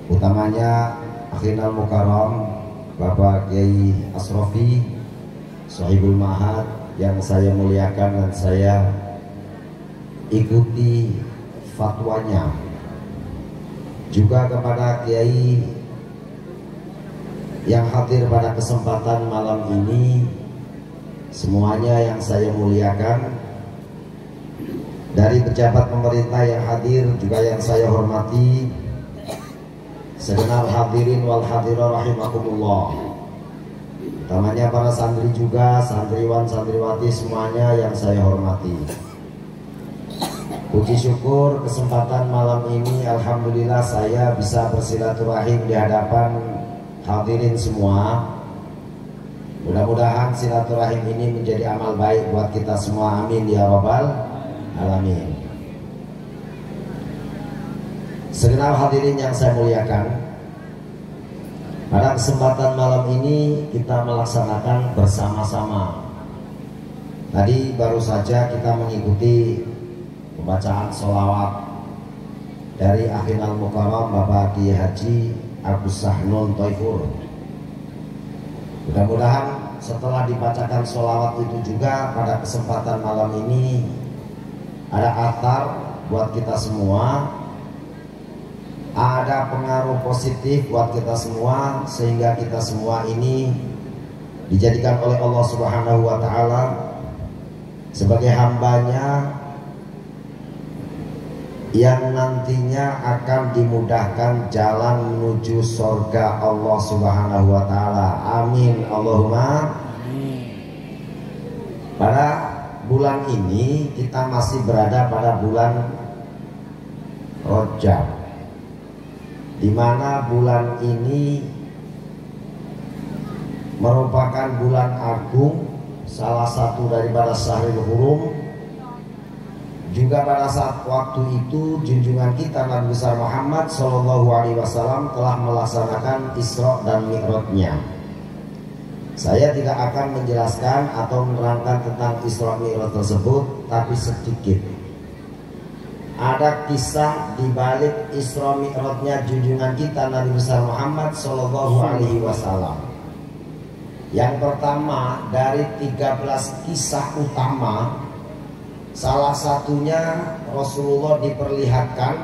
utamanya Akhinal Mukarram Bapak Kiai Asrofi Sahibul Mahad yang saya muliakan dan saya ikuti fatwanya, juga kepada Kiai yang hadir pada kesempatan malam ini, semuanya yang saya muliakan, dari pejabat pemerintah yang hadir juga yang saya hormati, segenap hadirin wal hadirah rahimakumullah, utamanya para santri juga, santriwan santriwati semuanya yang saya hormati. Puji syukur kesempatan malam ini alhamdulillah saya bisa bersilaturahim di hadapan hadirin semua. Mudah-mudahan silaturahim ini menjadi amal baik buat kita semua, amin ya rabbal alamin. Segenap hadirin yang saya muliakan, pada kesempatan malam ini kita melaksanakan bersama-sama. Tadi baru saja kita mengikuti pembacaan sholawat dari Akhinal Mukarram Bapak Kiai Haji Agus Sahnun Thoifur. Mudah-mudahan setelah dibacakan sholawat itu juga pada kesempatan malam ini ada athar buat kita semua, ada pengaruh positif buat kita semua, sehingga kita semua ini dijadikan oleh Allah Subhanahu wa Ta'ala sebagai hambanya yang nantinya akan dimudahkan jalan menuju surga Allah Subhanahu wa Ta'ala. Amin Allahumma amin. Pada bulan ini kita masih berada pada bulan Rajab, di mana bulan ini merupakan bulan agung, salah satu daripada Syahrul Hurum. Juga pada saat waktu itu junjungan kita Nabi besar Muhammad SAW telah melaksanakan Isra dan Mi'rajnya. Saya tidak akan menjelaskan atau menerangkan tentang Isra Mi'raj tersebut, tapi sedikit. Ada kisah di balik Isra Mi'rajnya junjungan kita Nabi besar Muhammad SAW. Yang pertama dari 13 kisah utama, salah satunya Rasulullah diperlihatkan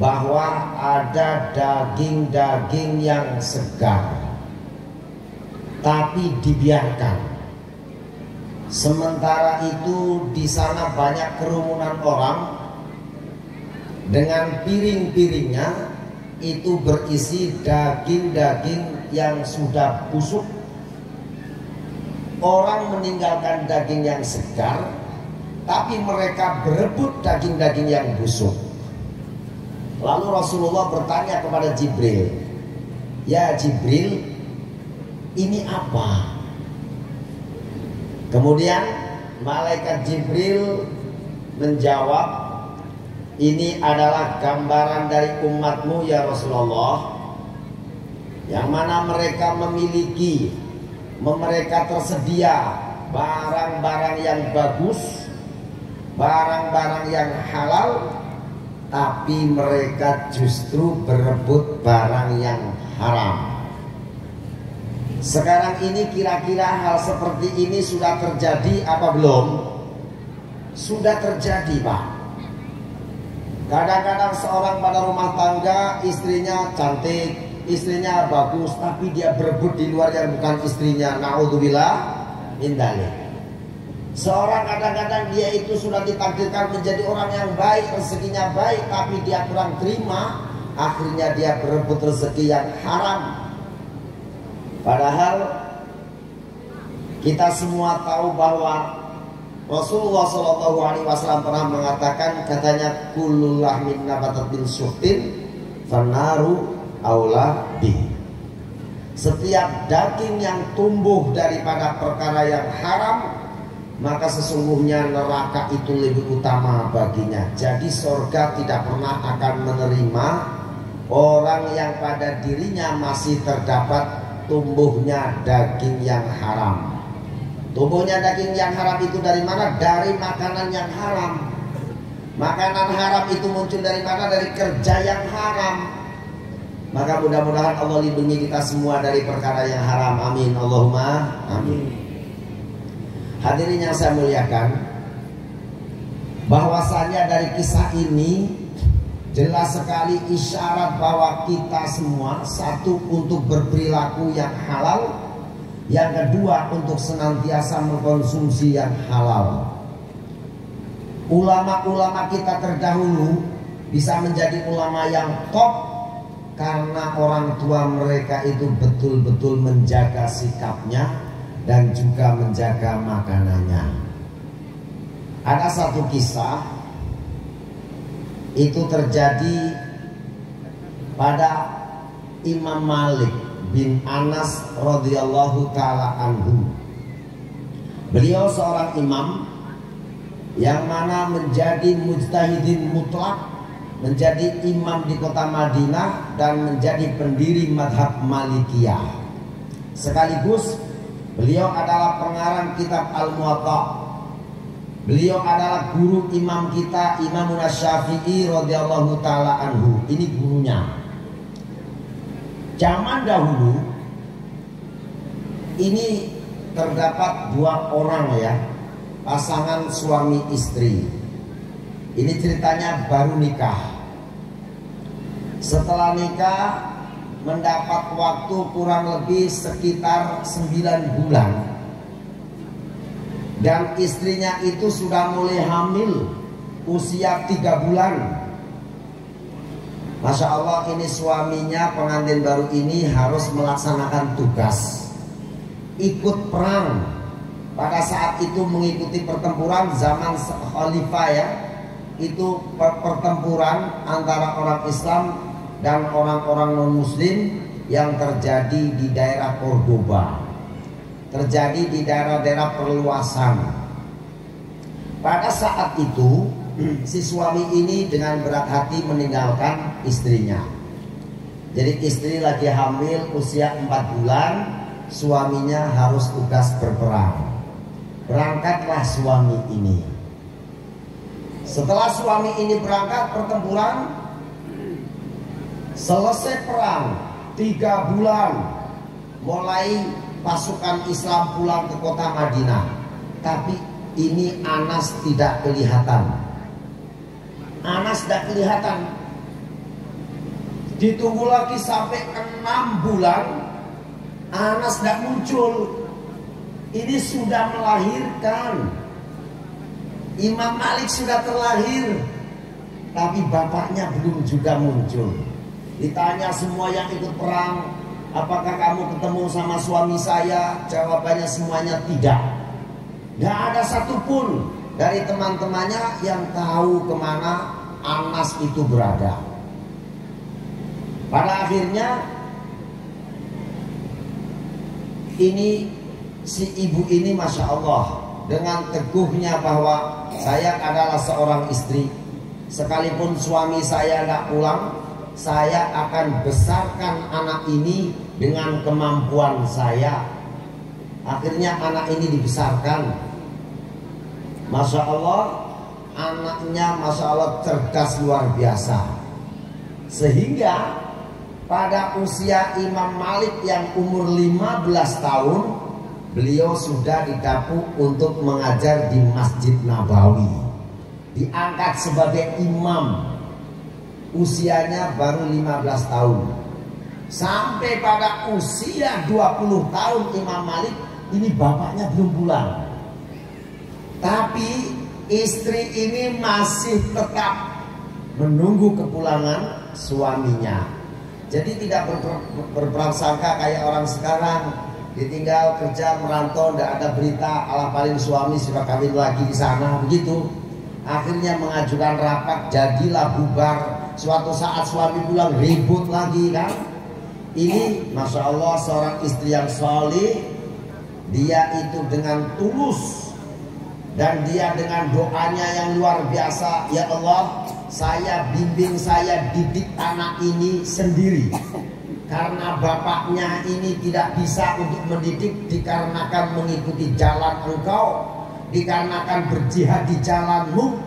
bahwa ada daging-daging yang segar tapi dibiarkan. Sementara itu di sana banyak kerumunan orang dengan piring-piringnya itu berisi daging-daging yang sudah busuk. Orang meninggalkan daging yang segar, tapi mereka berebut daging-daging yang busuk. Lalu Rasulullah bertanya kepada Jibril, "Ya Jibril, ini apa?" Kemudian malaikat Jibril menjawab, "Ini adalah gambaran dari umatmu ya Rasulullah, yang mana mereka memiliki, mereka tersedia barang-barang yang bagus, barang-barang yang halal, tapi mereka justru berebut barang yang haram." Sekarang ini kira-kira hal seperti ini sudah terjadi apa belum? Sudah terjadi, Pak. Kadang-kadang seorang pada rumah tangga, istrinya cantik, istrinya bagus, tapi dia berebut di luar yang bukan istrinya. Na'udzubillah min dzalik. Seorang kadang-kadang dia itu sudah ditakdirkan menjadi orang yang baik, rezekinya baik, tapi dia kurang terima, akhirnya dia berebut rezeki yang haram. Padahal kita semua tahu bahwa Rasulullah SAW pernah mengatakan, katanya, kullu lahmin nabatat bin syuhtin fannaru aula bih. Setiap daging yang tumbuh daripada perkara yang haram, maka sesungguhnya neraka itu lebih utama baginya. Jadi surga tidak pernah akan menerima orang yang pada dirinya masih terdapat tumbuhnya daging yang haram. Tumbuhnya daging yang haram itu dari mana? Dari makanan yang haram. Makanan haram itu muncul dari mana? Dari kerja yang haram. Maka mudah-mudahan Allah lindungi kita semua dari perkara yang haram. Amin, Allahumma amin. Hadirin yang saya muliakan, bahwasanya dari kisah ini jelas sekali isyarat bahwa kita semua, satu, untuk berperilaku yang halal, yang kedua, untuk senantiasa mengkonsumsi yang halal. Ulama-ulama kita terdahulu bisa menjadi ulama yang top karena orang tua mereka itu betul-betul menjaga sikapnya dan juga menjaga makanannya. Ada satu kisah, itu terjadi pada Imam Malik bin Anas radhiyallahu taala anhu. Beliau seorang imam yang mana menjadi mujtahidin mutlak, menjadi imam di kota Madinah dan menjadi pendiri madhab Malikiyah. Sekaligus beliau adalah pengarang kitab Al-Muwatta. Beliau adalah guru imam kita, Imam Syafi'i radhiyallahu taala anhu. Ini gurunya. Zaman dahulu ini terdapat dua orang ya, pasangan suami istri. Ini ceritanya baru nikah. Setelah nikah mendapat waktu kurang lebih sekitar 9 bulan. Dan istrinya itu sudah mulai hamil usia 3 bulan. Masya Allah, ini suaminya pengantin baru ini harus melaksanakan tugas, ikut perang. Pada saat itu mengikuti pertempuran zaman khalifah ya, itu pertempuran antara orang Islam dan orang-orang non-muslim yang terjadi di daerah Cordoba, terjadi di daerah-daerah perluasan. Pada saat itu si suami ini dengan berat hati meninggalkan istrinya. Jadi istri lagi hamil usia 4 bulan, suaminya harus tugas berperang. Berangkatlah suami ini. Setelah suami ini berangkat pertempuran, selesai perang 3 bulan, mulai pasukan Islam pulang ke kota Madinah. Tapi ini Anas tidak kelihatan. Anas tidak kelihatan. Ditunggu lagi sampai 6 bulan, Anas tidak muncul. Ini sudah melahirkan. Imam Malik sudah terlahir, tapi bapaknya belum juga muncul. Ditanya semua yang ikut perang, apakah kamu ketemu sama suami saya? Jawabannya semuanya tidak. Tidak ada satupun dari teman-temannya yang tahu kemana Anas itu berada. Pada akhirnya ini si ibu ini Masya Allah dengan teguhnya bahwa saya adalah seorang istri, sekalipun suami saya tidak pulang, saya akan besarkan anak ini dengan kemampuan saya. Akhirnya anak ini dibesarkan. Masya Allah, anaknya Masya Allah cerdas luar biasa. Sehingga pada usia Imam Malik yang umur 15 tahun, beliau sudah didapuk untuk mengajar di Masjid Nabawi. Diangkat sebagai imam. Usianya baru 15 tahun. Sampai pada usia 20 tahun Imam Malik, ini bapaknya belum pulang. Tapi istri ini masih tetap menunggu kepulangan suaminya. Jadi tidak berprasangka kayak orang sekarang, ditinggal kerja merantau, tidak ada berita, alah paling suami sudah kawin lagi di sana, begitu. Akhirnya mengajukan rapat, jadilah bubar. Suatu saat suami pulang, ribut lagi kan. Ini Masya Allah seorang istri yang soleh. Dia itu dengan tulus, dan dia dengan doanya yang luar biasa. Ya Allah, saya bimbing, saya didik anak ini sendiri. Karena bapaknya ini tidak bisa untuk mendidik, dikarenakan mengikuti jalan engkau, dikarenakan berjihad di jalanmu,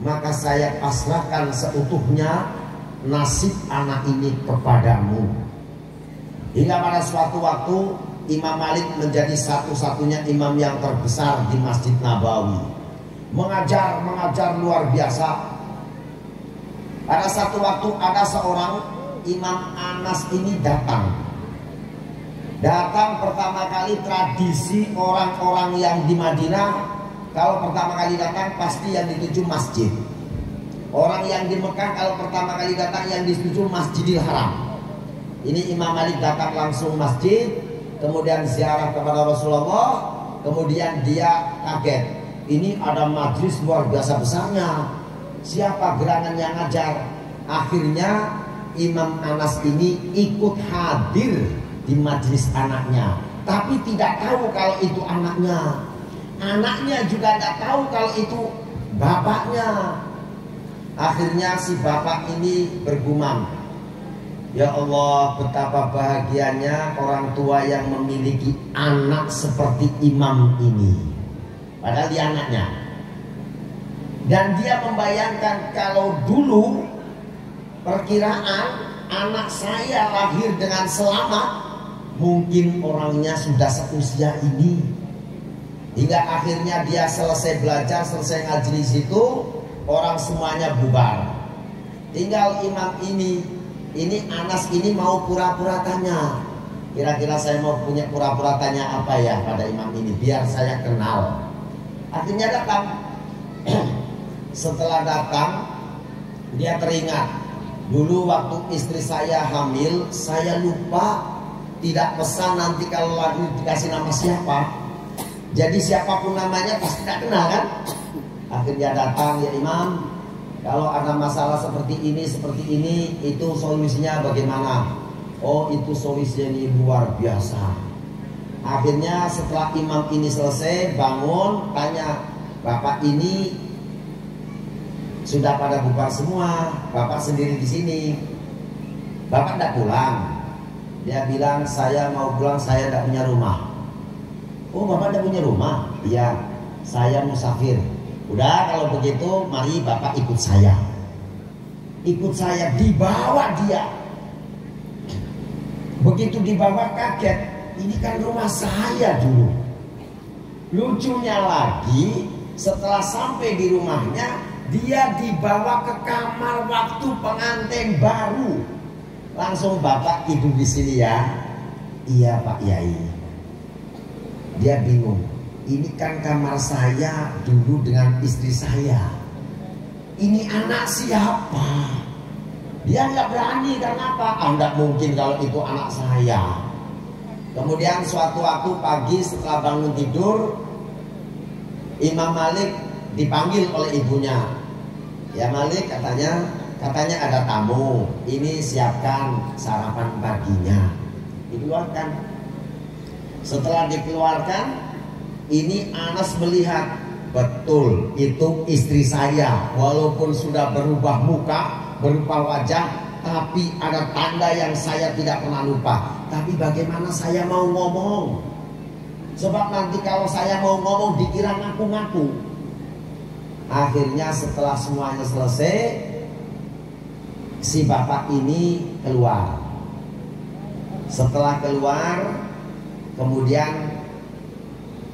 maka saya pasrahkan seutuhnya nasib anak ini kepadamu. Hingga pada suatu waktu Imam Malik menjadi satu-satunya imam yang terbesar di Masjid Nabawi. Mengajar luar biasa. Pada satu waktu ada seorang Imam Anas ini datang pertama kali. Tradisi orang-orang yang di Madinah, kalau pertama kali datang pasti yang dituju masjid. Orang yang di Mekah kalau pertama kali datang yang dituju Masjidil Haram. Ini Imam Malik datang langsung masjid, kemudian ziarah kepada Rasulullah, kemudian dia kaget. Ini ada majlis luar biasa besarnya. Siapa gerangan yang ngajar? Akhirnya Imam Anas ini ikut hadir di majlis anaknya, tapi tidak tahu kalau itu anaknya. Anaknya juga tidak tahu kalau itu bapaknya. Akhirnya si bapak ini bergumam, ya Allah, betapa bahagianya orang tua yang memiliki anak seperti imam ini. Padahal dia anaknya. Dan dia membayangkan kalau dulu perkiraan anak saya lahir dengan selamat, mungkin orangnya sudah seusia ini. Hingga akhirnya dia selesai belajar, selesai ngaji di situ, orang semuanya bubar. Tinggal imam ini Anas ini mau pura-pura tanya. Kira-kira saya mau punya pura-pura tanya apa ya pada imam ini, biar saya kenal. Akhirnya datang. Setelah datang, dia teringat, dulu waktu istri saya hamil, saya lupa tidak pesan nanti kalau lagi dikasih nama siapa. Jadi siapapun namanya pasti tidak kenal kan. Akhirnya datang, ya imam, kalau ada masalah seperti ini, itu solusinya bagaimana? Oh, itu solusinya luar biasa. Akhirnya setelah imam ini selesai bangun, tanya, bapak ini sudah pada bubar semua, bapak sendiri di sini. Bapak tidak pulang. Dia bilang, saya mau pulang, saya tidak punya rumah. Oh, bapak tidak punya rumah? Iya, saya musafir. Udah, kalau begitu mari bapak ikut saya. Ikut saya, dibawa dia. Begitu dibawa kaget, ini kan rumah saya dulu. Lucunya lagi, setelah sampai di rumahnya, dia dibawa ke kamar waktu pengantin baru. Langsung, bapak tidur di sini ya. Iya Pak Yai. Dia bingung. Ini kan kamar saya dulu dengan istri saya. Ini anak siapa? Dia nggak berani, karena apa? Nggak mungkin kalau itu anak saya. Kemudian suatu waktu pagi setelah bangun tidur, Imam Malik dipanggil oleh ibunya. Ya Malik, katanya ada tamu. Ini siapkan sarapan paginya. Dikeluarkan. Setelah dikeluarkan, ini Anas melihat, betul itu istri saya. Walaupun sudah berubah muka, berubah wajah, tapi ada tanda yang saya tidak pernah lupa. Tapi bagaimana saya mau ngomong? Sebab nanti kalau saya mau ngomong dikira ngaku-ngaku. Akhirnya setelah semuanya selesai, si bapak ini keluar. Setelah keluar, kemudian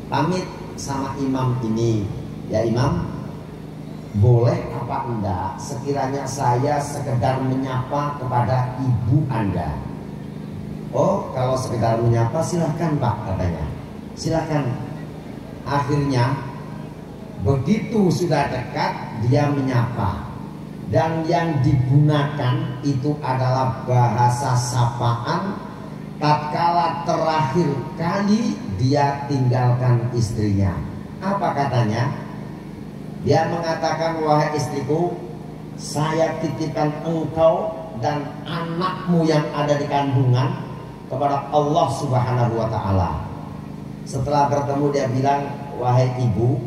pamit sama imam ini. Ya imam, boleh apa enggak sekiranya saya sekedar menyapa kepada ibu anda? Oh, kalau sekedar menyapa silahkan pak, katanya. Silahkan. Akhirnya begitu sudah dekat, dia menyapa. Dan yang digunakan itu adalah bahasa sapaan tatkala terakhir kali dia tinggalkan istrinya. Apa katanya? Dia mengatakan, wahai istriku, saya titipkan engkau dan anakmu yang ada di kandungan kepada Allah Subhanahu wa ta'ala. Setelah bertemu dia bilang, wahai ibu,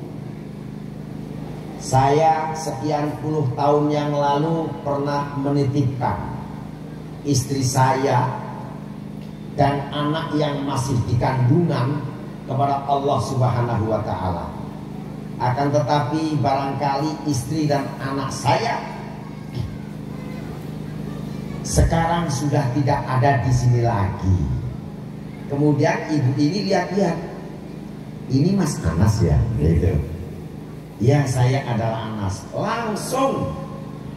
saya sekian puluh tahun yang lalu pernah menitipkan istri saya dan anak yang masih di kandungan kepada Allah Subhanahu wa ta'ala. Akan tetapi barangkali istri dan anak saya sekarang sudah tidak ada di sini lagi. Kemudian ibu ini lihat-lihat, ini Mas Anas ya, gitu. Ya, saya adalah Anas. Langsung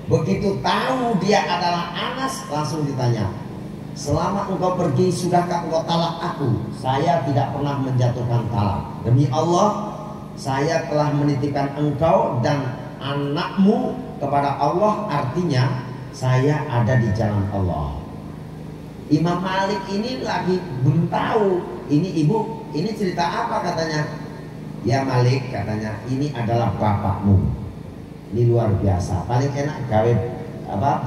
begitu tahu dia adalah Anas, langsung ditanya, selama engkau pergi sudahkah engkau talak aku? Saya tidak pernah menjatuhkan talak. Demi Allah, saya telah menitipkan engkau dan anakmu kepada Allah, artinya saya ada di jalan Allah. Imam Malik ini lagi belum tahu, ini ibu, ini cerita apa katanya. Ya Malik katanya, ini adalah bapakmu. Ini luar biasa, paling enak gawe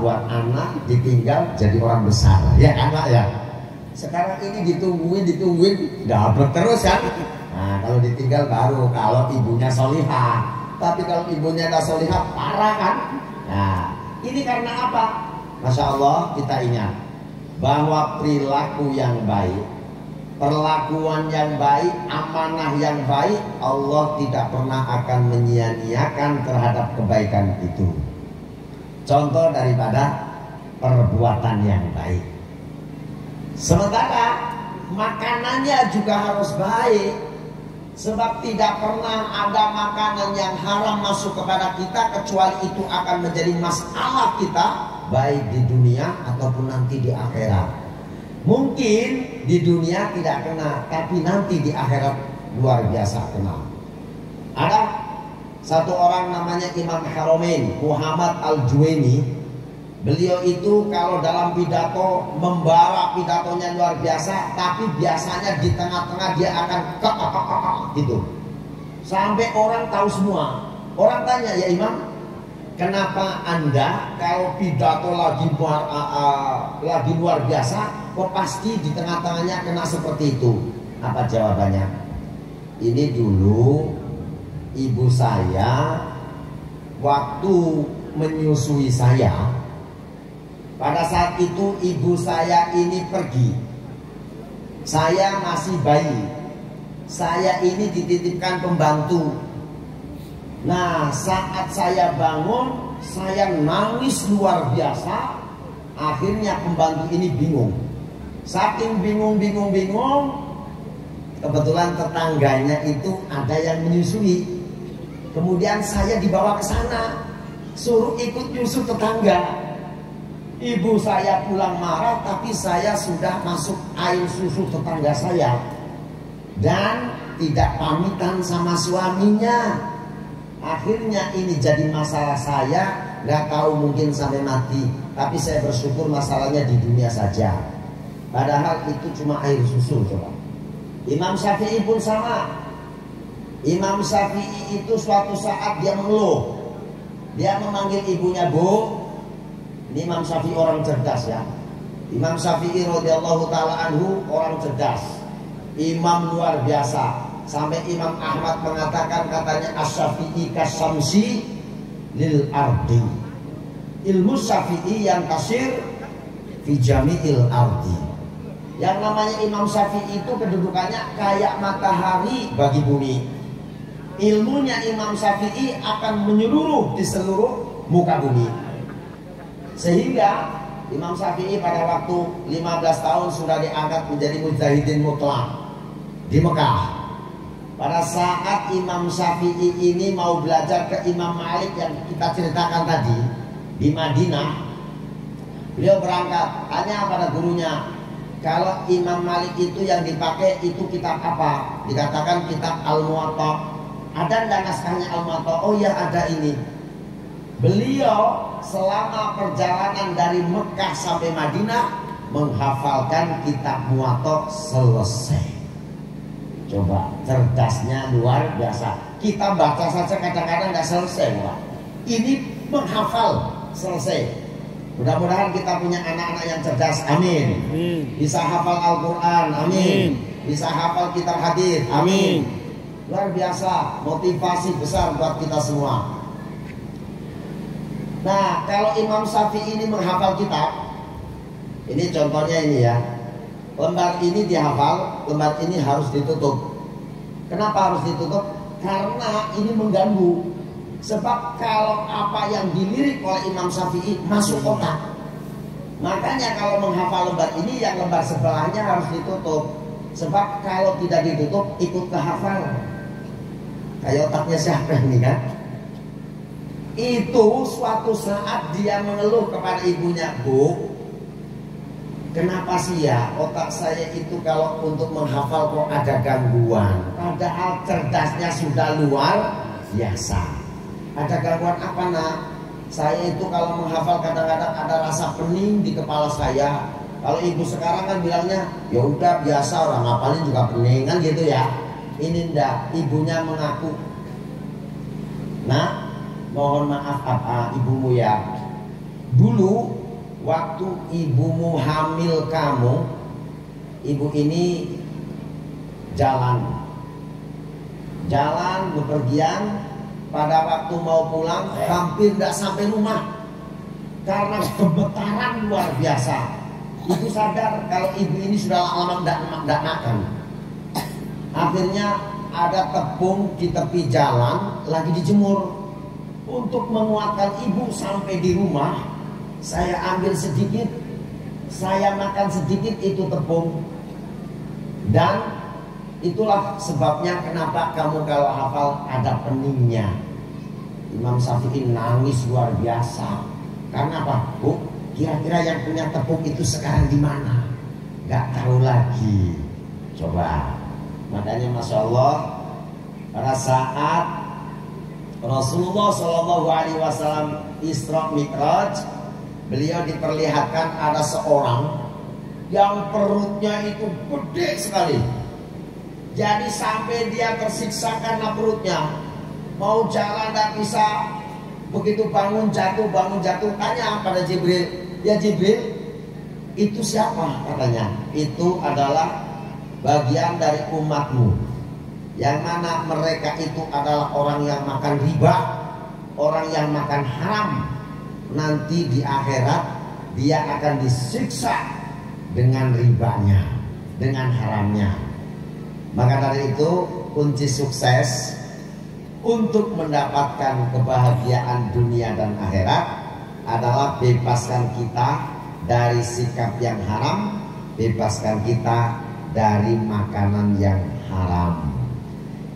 buat anak ditinggal jadi orang besar, ya kan Pak ya. Sekarang ini ditungguin dapat terus kan. Nah kalau ditinggal baru kalau ibunya solihah, tapi kalau ibunya nggak solihah parah kan. Nah ini karena apa? Masya Allah, kita ingat bahwa perilaku yang baik, perlakuan yang baik, amanah yang baik, Allah tidak pernah akan menyia-nyiakan terhadap kebaikan itu. Contoh daripada perbuatan yang baik. Sementara makanannya juga harus baik, sebab tidak pernah ada makanan yang haram masuk kepada kita kecuali itu akan menjadi masalah kita, baik di dunia ataupun nanti di akhirat. Mungkin di dunia tidak kena, tapi nanti di akhirat luar biasa kena. Ada satu orang namanya Imam Haramain Muhammad Al-Juwaini. Beliau itu kalau dalam pidato membawa pidatonya luar biasa, tapi biasanya di tengah-tengah dia akan gitu, sampai orang tahu semua. Orang tanya, ya Imam, kenapa Anda kalau pidato lagi luar biasa, kok pasti di tengah-tengahnya kena seperti itu? Apa jawabannya? Ini dulu ibu saya waktu menyusui saya. Pada saat itu ibu saya ini pergi. Saya masih bayi. Saya ini dititipkan pembantu. Nah, saat saya bangun, saya nangis luar biasa. Akhirnya pembantu ini bingung. Saking bingung, kebetulan tetangganya itu ada yang menyusui. Kemudian saya dibawa ke sana, suruh ikut nyusu tetangga. Ibu saya pulang marah, tapi saya sudah masuk air susu tetangga saya dan tidak pamitan sama suaminya. Akhirnya ini jadi masalah saya, nggak tahu mungkin sampai mati. Tapi saya bersyukur masalahnya di dunia saja. Padahal itu cuma air susu, coba. Imam Syafi'i pun sama. Imam Syafi'i itu suatu saat dia mengeluh. Dia memanggil ibunya, Bu. Ini Imam Syafi'i orang cerdas ya. Imam Syafi'i radhiyallahu taala anhu orang cerdas. Imam luar biasa. Sampai Imam Ahmad mengatakan, katanya Asy-Syafi'i kasyamsi lil ardi. Ilmu Syafi'i yang kasir fi jami'il ardi. Yang namanya Imam Syafi'i itu kedudukannya kayak matahari bagi bumi. Ilmunya Imam Syafi'i akan menyeluruh di seluruh muka bumi. Sehingga Imam Syafi'i pada waktu 15 tahun sudah diangkat menjadi mujtahidin mutlak di Mekah. Pada saat Imam Syafi'i ini mau belajar ke Imam Malik yang kita ceritakan tadi di Madinah, beliau berangkat, tanya pada gurunya, kalau Imam Malik itu yang dipakai itu kitab apa? Dikatakan kitab Al-Muwatta. Ada enggak naskahnya Al-Muwatta? Oh ya, ada ini. Beliau selama perjalanan dari Mekah sampai Madinah menghafalkan kitab Muwatta selesai. Coba, cerdasnya luar biasa. Kita baca saja kadang-kadang nggak selesai, Pak. Ini menghafal selesai. Mudah-mudahan kita punya anak-anak yang cerdas, amin. Bisa hafal Al-Quran, amin. Bisa hafal kitab hadis, amin. Luar biasa, motivasi besar buat kita semua. Nah, kalau Imam Syafi'i ini menghafal kitab, ini contohnya ini ya. Lembar ini dihafal, lembar ini harus ditutup. Kenapa harus ditutup? Karena ini mengganggu. Sebab kalau apa yang dilirik oleh Imam Syafi'i masuk otak, Makanya kalau menghafal lembar ini, yang lembar sebelahnya harus ditutup. Sebab kalau tidak ditutup ikut kehafal. Kayak otaknya siapa ini kan? Itu suatu saat dia mengeluh kepada ibunya, Bu, kenapa sih ya otak saya itu kalau untuk menghafal kok ada gangguan? Padahal cerdasnya sudah luar biasa. Ada gangguan apa, Nak? Saya itu kalau menghafal kadang-kadang ada rasa pening di kepala saya. Kalau ibu sekarang kan bilangnya, ya udah biasa, orang ngapalin juga pening kan gitu ya. Ini ndak, ibunya mengaku, Nah, mohon maaf ibumu ya. Dulu waktu ibumu hamil kamu, ibu ini jalan bepergian. Pada waktu mau pulang hampir tidak sampai rumah karena gemetaran luar biasa. Ibu sadar kalau ibu ini sudah lama tidak makan. Akhirnya ada tepung di tepi jalan lagi dijemur. Untuk menguatkan ibu sampai di rumah, saya ambil sedikit, saya makan sedikit itu tepung. Dan itulah sebabnya kenapa kamu kalau hafal ada peningnya. Imam Syafi'i nangis luar biasa. Karena apa? Bu, kira-kira yang punya tepung itu sekarang di mana? Gak tahu lagi. Coba. Makanya Masya Allah, pada saat Rasulullah SAW Isra Mi'raj, beliau diperlihatkan ada seorang yang perutnya itu gede sekali. Jadi sampai dia tersiksa karena perutnya, mau jalan tidak bisa. Begitu bangun jatuh, tanya pada Jibril, ya Jibril, itu siapa? Katanya, itu adalah bagian dari umatmu, yang mana mereka itu adalah orang yang makan riba, orang yang makan haram. Nanti di akhirat dia akan disiksa dengan ribanya, dengan haramnya. Maka dari itu kunci sukses untuk mendapatkan kebahagiaan dunia dan akhirat adalah bebaskan kita dari sikap yang haram, bebaskan kita dari makanan yang haram.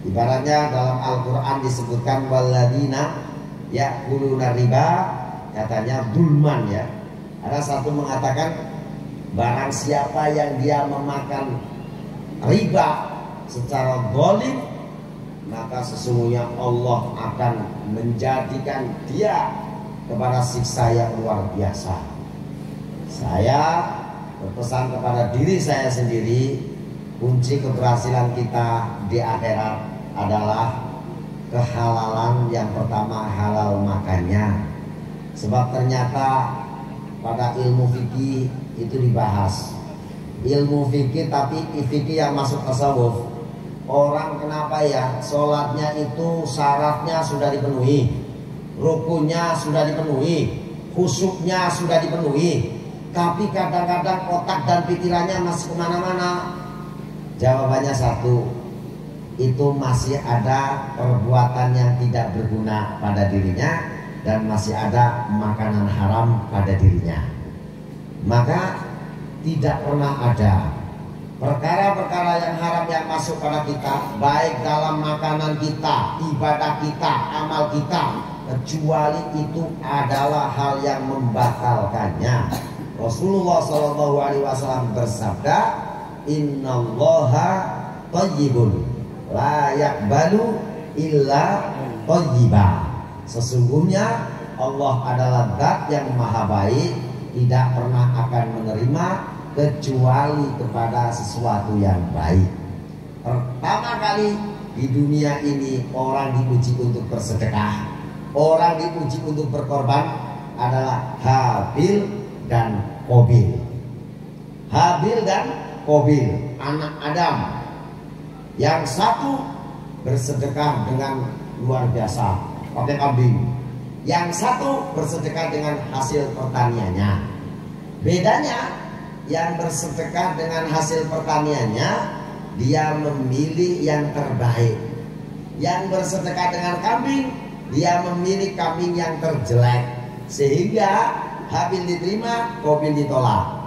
Ibaratnya dalam Al-Quran disebutkan waladina ya'kuluna riba, katanya dulman ya. Ada satu mengatakan barang siapa yang dia memakan riba secara zalim, maka sesungguhnya Allah akan menjadikan dia kepada siksa yang luar biasa. Saya berpesan kepada diri saya sendiri, kunci keberhasilan kita di akhirat adalah kehalalan. Yang pertama, halal makannya. Sebab ternyata pada ilmu fikih itu dibahas, ilmu fikih, tapi fikih yang masuk tasawuf. Orang kenapa ya sholatnya itu syaratnya sudah dipenuhi, rukunnya sudah dipenuhi, khusyuknya sudah dipenuhi, tapi kadang-kadang otak dan pikirannya masih kemana-mana. Jawabannya satu, itu masih ada perbuatan yang tidak berguna pada dirinya dan masih ada makanan haram pada dirinya. Maka tidak pernah ada perkara-perkara yang haram yang masuk pada kita, baik dalam makanan kita, ibadah kita, amal kita, kecuali itu adalah hal yang membatalkannya. Rasulullah SAW bersabda, Innallaha thayyibun la yaqbalu illa thayyiba. Sesungguhnya Allah adalah zat yang maha baik, tidak pernah akan menerima kecuali kepada sesuatu yang baik. Pertama kali di dunia ini orang diuji untuk bersedekah, orang diuji untuk berkorban adalah Habil dan Qabil. Habil dan Qabil, anak Adam. Yang satu bersedekah dengan luar biasa, pakai kambing. Yang satu bersedekah dengan hasil pertaniannya. Bedanya, yang bersedekah dengan hasil pertaniannya, dia memilih yang terbaik. Yang bersedekah dengan kambing, dia memilih kambing yang terjelek. Sehingga Habil diterima, Qabil ditolak.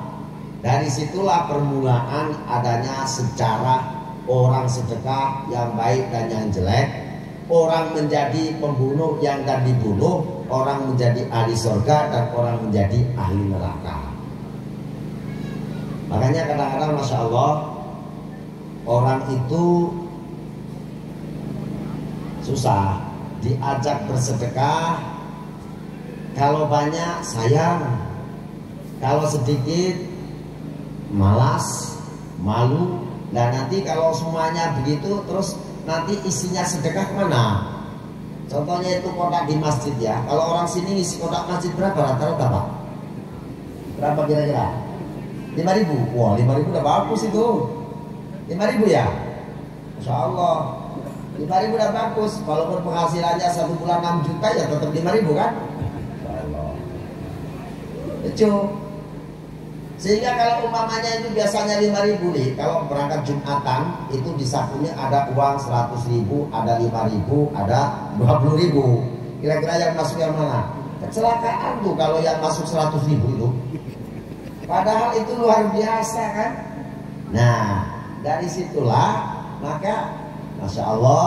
Dari situlah permulaan adanya sejarah orang sedekah yang baik dan yang jelek, orang menjadi pembunuh yang dan dibunuh, orang menjadi ahli surga dan orang menjadi ahli neraka. Makanya kadang-kadang Masya Allah, orang itu susah diajak bersedekah. Kalau banyak sayang, kalau sedikit malas, malu. Dan nanti kalau semuanya begitu, terus nanti isinya sedekah kemana? Contohnya itu kotak di masjid ya. Kalau orang sini ngisi kotak masjid berapa rata-rata Pak? Berapa kira-kira? 5.000. Wah 5.000 udah bagus itu. 5.000 ya? Masya Allah 5.000 udah bagus. Walaupun penghasilannya 1 bulan 6 juta ya tetap 5.000 kan? Masya Allah. Lucu. Sehingga kalau umpamanya itu biasanya 5.000 nih, kalau berangkat Jumatan itu di sakunya ada uang 100.000, ada 5.000, ada 20.000. Kira-kira yang masuk yang mana? Kecelakaan tuh kalau yang masuk 100.000 itu. Padahal itu luar biasa kan? Nah, dari situlah maka Masya Allah,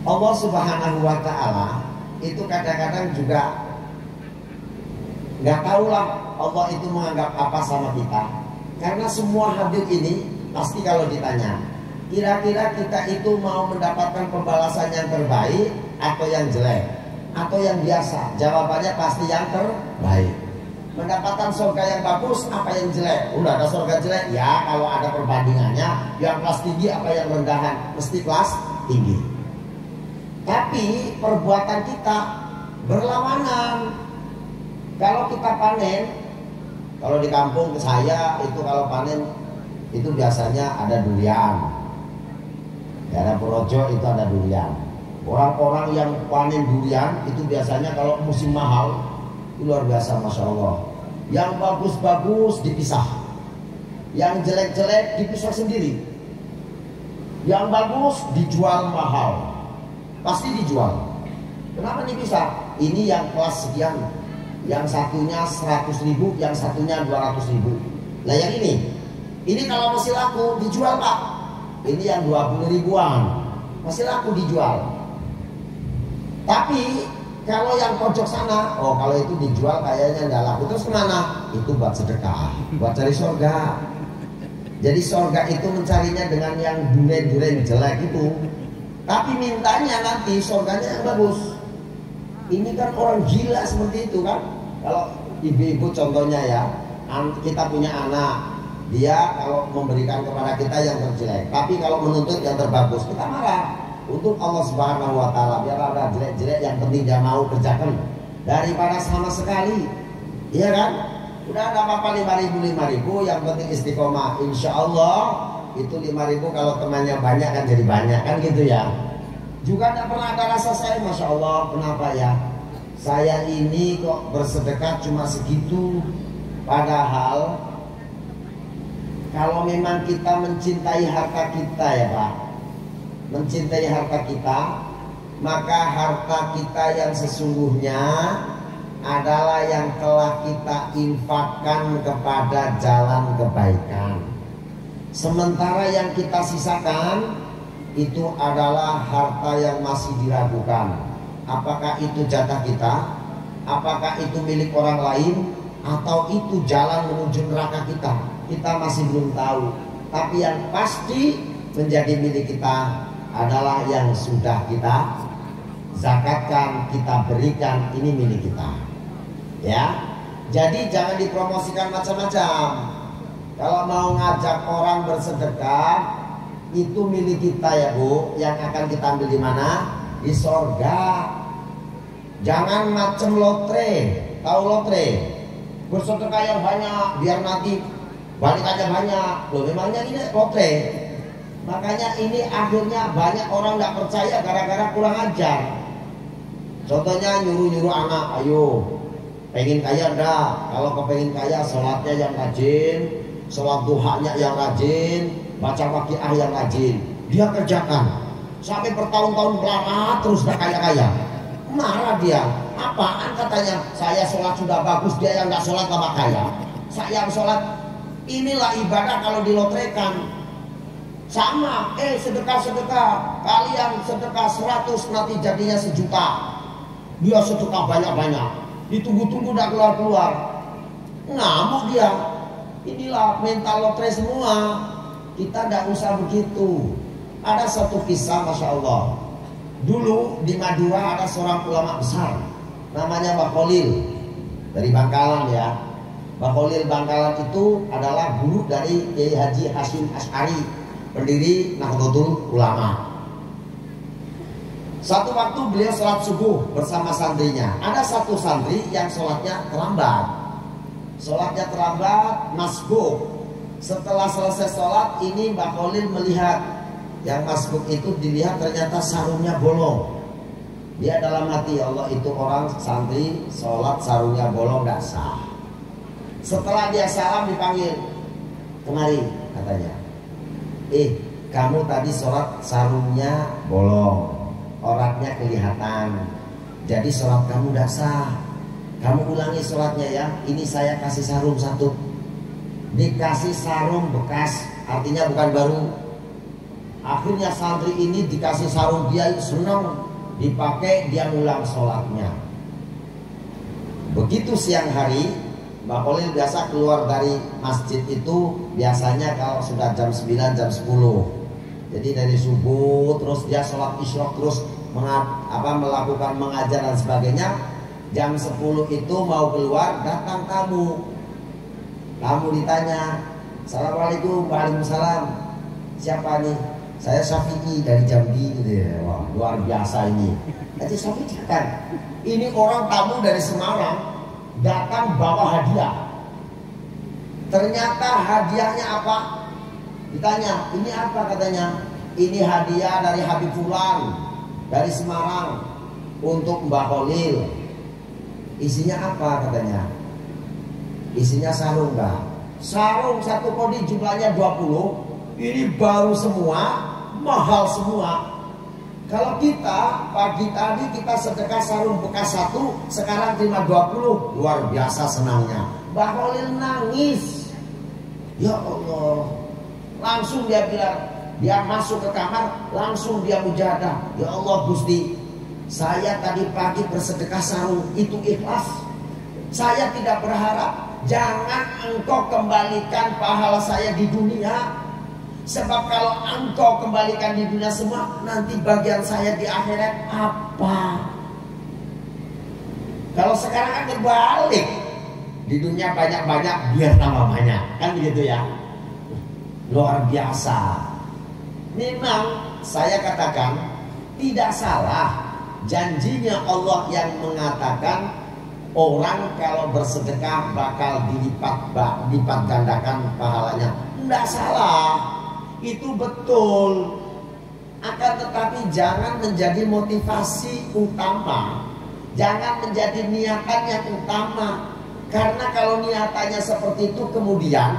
Allah Subhanahu wa Ta'ala itu kadang-kadang juga nggak tahulah Allah itu menganggap apa sama kita. Karena semua hadir ini pasti kalau ditanya, kira-kira kita itu mau mendapatkan pembalasan yang terbaik atau yang jelek atau yang biasa? Jawabannya pasti yang terbaik. Mendapatkan surga yang bagus apa yang jelek? Udah ada surga jelek ya, kalau ada perbandingannya yang kelas tinggi apa yang rendahan? Mesti kelas tinggi. Tapi perbuatan kita berlawanan. Kalau kita panen, kalau di kampung saya itu kalau panen itu biasanya ada durian. Daerah Purworejo itu ada durian. Orang-orang yang panen durian itu biasanya kalau musim mahal itu luar biasa Masya Allah. Yang bagus-bagus dipisah, yang jelek-jelek dipisah sendiri. Yang bagus dijual mahal, pasti dijual. Kenapa dipisah? Ini yang kelas sekian, yang satunya 100.000, yang satunya 200.000. Nah yang ini kalau masih laku dijual Pak. Ini yang 20.000-an masih laku dijual. Tapi kalau yang pojok sana, oh kalau itu dijual kayaknya nggak laku. Terus kemana? Itu buat sedekah, buat cari surga. Jadi surga itu mencarinya dengan yang duren-duren jelek itu. Tapi mintanya nanti surganya yang bagus. Ini kan orang gila seperti itu kan. Kalau ibu-ibu contohnya ya, kita punya anak, dia kalau memberikan kepada kita yang terjelek, tapi kalau menuntut yang terbagus, kita marah. Untuk Allah Subhanahu wa Ta'ala, biar ada jelek-jelek, yang penting dia mau kerjakan daripada sama sekali, iya kan? Udah ada apa-apa 5.000, yang penting istiqomah. Insya Allah itu 5.000 kalau temannya banyak kan jadi banyak kan gitu ya. Juga tidak pernah ada rasa saya, Masya Allah, kenapa ya? Saya ini kok bersedekah cuma segitu. Padahal kalau memang kita mencintai harta kita ya Pak, mencintai harta kita, maka harta kita yang sesungguhnya adalah yang telah kita infakkan kepada jalan kebaikan. Sementara yang kita sisakan itu adalah harta yang masih diragukan. Apakah itu jatah kita? Apakah itu milik orang lain? Atau itu jalan menuju neraka kita? Kita masih belum tahu. Tapi yang pasti menjadi milik kita adalah yang sudah kita zakatkan, kita berikan, ini milik kita. Ya. Jadi jangan dipromosikan macam-macam. Kalau mau ngajak orang bersedekah, itu milik kita ya Bu, yang akan kita ambil di mana? Di sorga. Jangan macam lotre. Tahu lotre? Bersedekah yang banyak biar nanti balikannya banyak. Loh memangnya ini lotre. Makanya ini akhirnya banyak orang nggak percaya gara-gara kurang ajar. Contohnya nyuruh-nyuruh anak, ayo pengen kaya dah. Kalau kepengen kaya, sholatnya yang rajin, sholat duhanya yang rajin, baca waqiah yang rajin. Dia kerjakan sampai bertahun-tahun melarat terus gak kaya-kaya. Marah dia. Apaan katanya? Saya sholat sudah bagus, dia yang nggak sholat tambah kaya. Saya yang sholat. Inilah ibadah kalau dilotrekan. Sama, sedekah-sedekah. Kalian sedekah 100 nanti jadinya 1 juta. Dia sedekah banyak-banyak. Ditunggu-tunggu udah keluar-keluar. Ngamuk dia. Inilah mental lotre semua. Kita tidak usah begitu. Ada satu kisah, Masya Allah. Dulu di Madura ada seorang ulama besar, namanya Mbah Kholil, dari Bangkalan ya. Mbah Kholil Bangkalan itu adalah guru dari Kiai Haji Hasyim Asy'ari, pendiri Nahdlatul Ulama. Satu waktu beliau sholat subuh bersama santrinya. Ada satu santri yang sholatnya terlambat. Sholatnya terlambat, masbuk. Setelah selesai sholat, ini Mbah Kholil melihat yang masbuk itu, dilihat ternyata sarungnya bolong. Dia dalam hati, ya Allah, itu orang santri sholat sarungnya bolong gak sah. Setelah dia salam dipanggil, kemari katanya. Kamu tadi sholat sarungnya bolong, oratnya kelihatan, jadi sholat kamu gak sah. Kamu ulangi sholatnya ya. Ini saya kasih sarung satu. Dikasih sarung bekas, artinya bukan baru. Akhirnya santri ini dikasih sarung, dia senang, dipakai, dia ngulang sholatnya. Begitu siang hari, Mbah Kholil biasa keluar dari masjid itu biasanya kalau sudah jam 9, jam 10. Jadi dari subuh terus dia sholat isyraq, terus melakukan mengajar dan sebagainya. Jam 10 itu mau keluar, datang tamu. Tamu ditanya, Assalamualaikum. Waalaikumsalam. Siapa nih? Saya Syafi'i dari Jambi gitu ya. Wah, luar biasa ini. Jadi Syafi'i kan, ini orang tamu dari Semarang datang bawa hadiah. Ternyata hadiahnya apa? Ditanya, ini apa katanya? Ini hadiah dari Habib Fulan dari Semarang untuk Mbah Kholil. Isinya apa katanya? Isinya sarung, Mbah. Sarung satu kodi jumlahnya 20. Ini baru semua, mahal semua. Kalau kita pagi tadi kita sedekah sarung bekas satu, sekarang terima 20, luar biasa senangnya. Mbah Kholil nangis. Ya Allah. Langsung dia bilang, dia masuk ke kamar, langsung dia mujahadah. Ya Allah Gusti, saya tadi pagi bersedekah sarung, itu ikhlas. Saya tidak berharap, jangan engkau kembalikan pahala saya di dunia. Sebab kalau engkau kembalikan di dunia semua, nanti bagian saya di akhirat apa? Kalau sekarang kan terbalik, di dunia banyak-banyak biar tambah banyak, kan begitu ya? Luar biasa. Memang saya katakan tidak salah janjinya Allah yang mengatakan orang kalau bersedekah bakal dilipat gandakan pahalanya. Tidak salah. Itu betul. Akan tetapi jangan menjadi motivasi utama. Jangan menjadi niatan yang utama. Karena kalau niatannya seperti itu, kemudian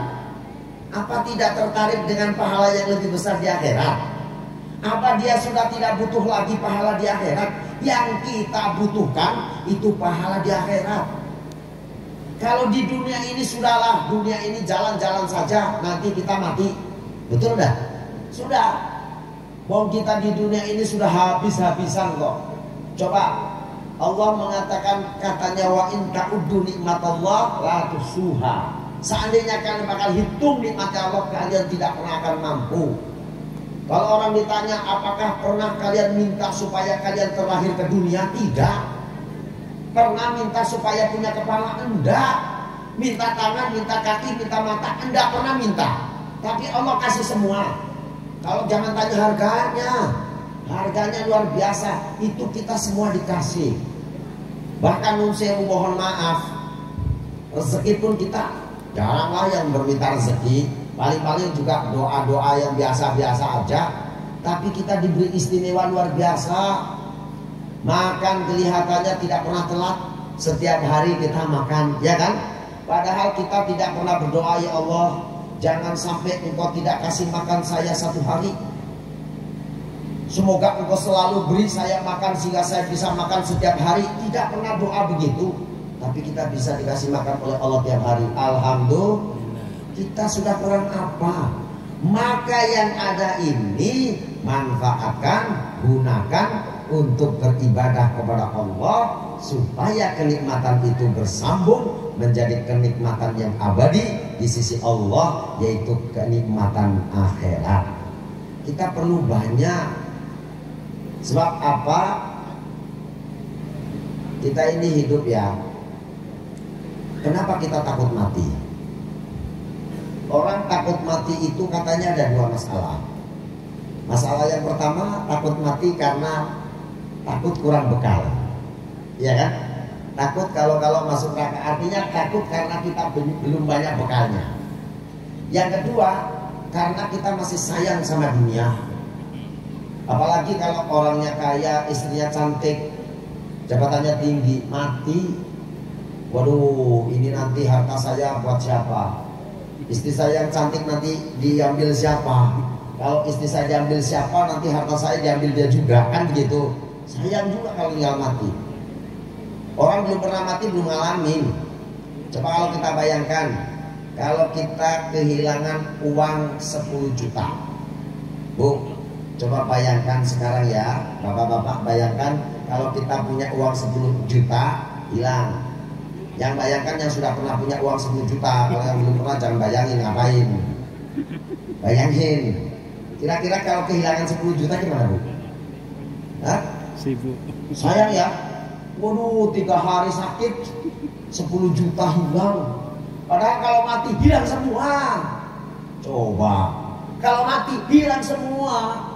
apa tidak tertarik dengan pahala yang lebih besar di akhirat? Apa dia sudah tidak butuh lagi pahala di akhirat? Yang kita butuhkan itu pahala di akhirat. Kalau di dunia ini sudahlah, dunia ini jalan-jalan saja, nanti kita mati. Betul dah? Sudah. Mau kita di dunia ini sudah habis-habisan kok. Coba Allah mengatakan, katanya wa in ta'uddu nikmatallah la tuhsuha. Seandainya kalian bakal hitung nikmat Allah, kalian tidak pernah akan mampu. Kalau orang ditanya apakah pernah kalian minta supaya kalian terlahir ke dunia? Tidak. Pernah minta supaya punya kepala? Enggak. Minta tangan, minta kaki, minta mata? Enggak pernah minta. Tapi Allah kasih semua. Kalau jangan tanya harganya. Harganya luar biasa. Itu kita semua dikasih. Bahkan saya mohon maaf, rezeki pun kita jaranglah yang berminta rezeki. Paling-paling juga doa-doa yang biasa-biasa aja. Tapi kita diberi istimewa luar biasa. Makan kelihatannya tidak pernah telat. Setiap hari kita makan, ya kan? Padahal kita tidak pernah berdoa, ya Allah, jangan sampai engkau tidak kasih makan saya satu hari. semoga engkau selalu beri saya makan sehingga saya bisa makan setiap hari. Tidak pernah doa begitu. Tapi kita bisa dikasih makan oleh Allah tiap hari. Alhamdulillah. Kita sudah kurang apa? Maka yang ada ini manfaatkan, gunakan untuk beribadah kepada Allah, supaya kenikmatan itu bersambung menjadi kenikmatan yang abadi di sisi Allah, yaitu kenikmatan akhirat. Kita perlu banyak. Sebab apa? Kita ini hidup ya. Kenapa kita takut mati? Orang takut mati itu katanya ada dua masalah. Masalah yang pertama, takut mati karena takut kurang bekal. Iya kan? Takut kalau masuk neraka. Artinya takut karena kita belum banyak bekalnya. Yang kedua, karena kita masih sayang sama dunia. Apalagi kalau orangnya kaya, istrinya cantik, jabatannya tinggi, mati. Waduh, ini nanti harta saya buat siapa? Istri saya yang cantik nanti diambil siapa? Kalau istri saya diambil siapa, nanti harta saya diambil dia juga. Kan begitu. Sayang juga kalau tinggal mati. Orang belum pernah mati belum ngalamin. Coba kalau kita bayangkan, kalau kita kehilangan uang 10 juta. Bu, coba bayangkan sekarang ya, bapak-bapak, bayangkan kalau kita punya uang 10 juta hilang. Yang bayangkan yang sudah pernah punya uang 10 juta. Kalau yang belum pernah jangan bayangin ngapain. Bayangin. Kira-kira kalau kehilangan 10 juta gimana, Bu? Hah? Sibuk. Sayang ya. Waduh, 3 hari sakit 10 juta hilang. Padahal kalau mati hilang semua. Coba. Kalau mati hilang semua.